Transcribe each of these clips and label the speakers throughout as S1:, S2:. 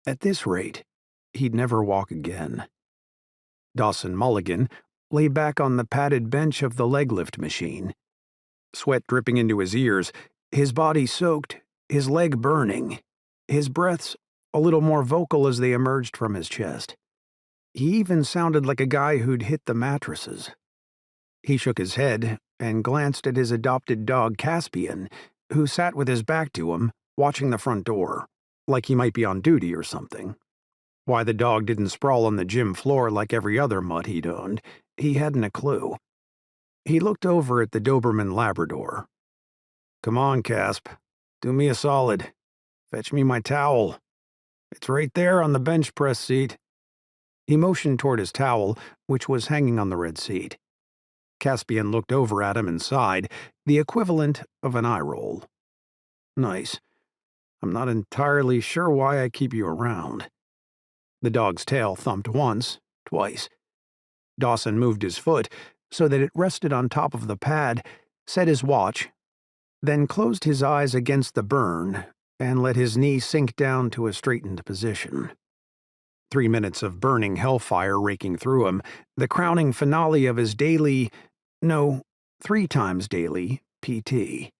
S1: At this rate, he'd never walk again. Dawson Mulligan lay back on the padded bench of the leg lift machine, sweat dripping into his ears, his body soaked, his leg burning, his breaths a little more vocal as they emerged from his chest. He even sounded like a guy who'd hit the mattresses. He shook his head and glanced at his adopted dog Caspian, who sat with his back to him, watching the front door, like he might be on duty or something. Why the dog didn't sprawl on the gym floor like every other mutt he'd owned, he hadn't a clue. He looked over at the Doberman Labrador. "Come on, Casp. Do me a solid. Fetch me my towel. It's right there on the bench press seat." He motioned toward his towel, which was hanging on the red seat. Caspian looked over at him and sighed, the equivalent of an eye roll. "Nice. I'm not entirely sure why I keep you around." The dog's tail thumped once, twice. Dawson moved his foot so that it rested on top of the pad, set his watch, then closed his eyes against the burn and let his knee sink down to a straightened position. 3 minutes of burning hellfire raking through him, the crowning finale of his daily, no, 3 times daily, PT.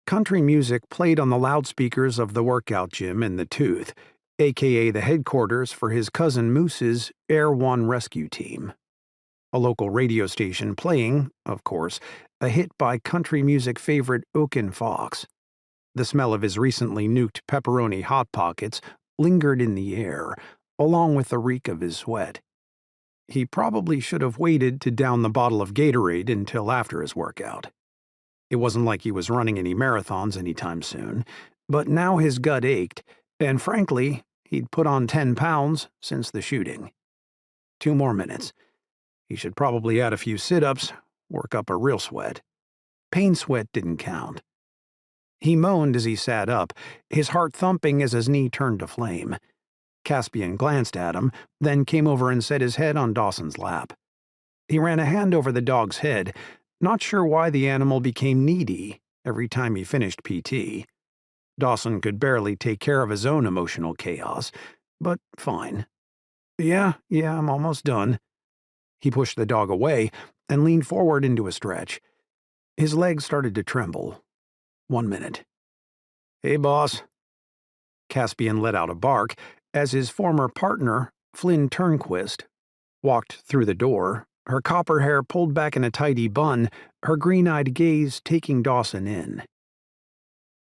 S1: Country music played on the loudspeakers of the workout gym in the Tooth, aka the headquarters for his cousin Moose's Air One rescue team. A local radio station playing, of course, a hit by country music favorite Oaken Fox. The smell of his recently nuked pepperoni Hot Pockets lingered in the air, along with the reek of his sweat. He probably should have waited to down the bottle of Gatorade until after his workout. It wasn't like he was running any marathons anytime soon, but now his gut ached, and frankly, he'd put on 10 pounds since the shooting. 2 more minutes. He should probably add a few sit-ups, work up a real sweat. Pain sweat didn't count. He moaned as he sat up, his heart thumping as his knee turned to flame. Caspian glanced at him, then came over and set his head on Dawson's lap. He ran a hand over the dog's head, not sure why the animal became needy every time he finished PT. Dawson could barely take care of his own emotional chaos, but fine. Yeah, I'm almost done." He pushed the dog away and leaned forward into a stretch. His legs started to tremble. 1 minute. "Hey, boss." Caspian let out a bark as his former partner, Flynn Turnquist, walked through the door, her copper hair pulled back in a tidy bun, her green-eyed gaze taking Dawson in.